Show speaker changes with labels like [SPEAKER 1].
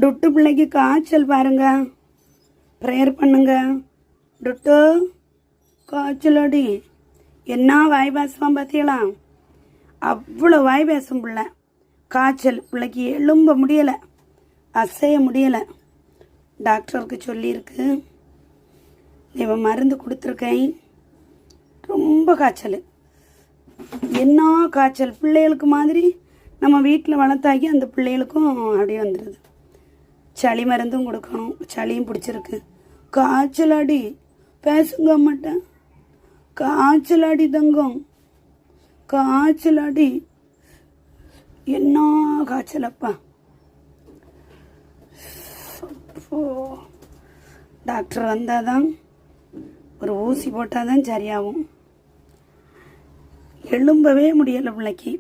[SPEAKER 1] டுட்டு பிள்ளைக்கு காய்ச்சல் பாருங்க, ப்ரேயர் பண்ணுங்க. டுட்டு காய்ச்சலடி, என்ன வாய் பேசுவான் பார்த்தீங்களா? அவ்வளோ வாய் பேசும் பிள்ளை. காய்ச்சல், பிள்ளைக்கு எழும்ப முடியலை, அசைய முடியலை. டாக்டருக்கு சொல்லியிருக்கு, இவன் மருந்து கொடுத்துருக்கேன். ரொம்ப காய்ச்சல், என்ன காய்ச்சல் பிள்ளைகளுக்கு மாதிரி நம்ம வீட்டில் வளர்த்தாக்கி அந்த பிள்ளைகளுக்கும் அப்படியே வந்துடுது. சளி மருந்தும் கொடுக்கணும், சளியும் பிடிச்சிருக்கு. காய்ச்சலாடி பேசுங்க மாட்டேன். காய்ச்சலாடி தங்கம், காய்ச்சலாடி, என்ன காய்ச்சலப்பா. டாக்டர் வந்தால் தான், ஒரு ஊசி போட்டால் தான் சரியாகும். எழும்பவே முடியலை பிள்ளைக்கு.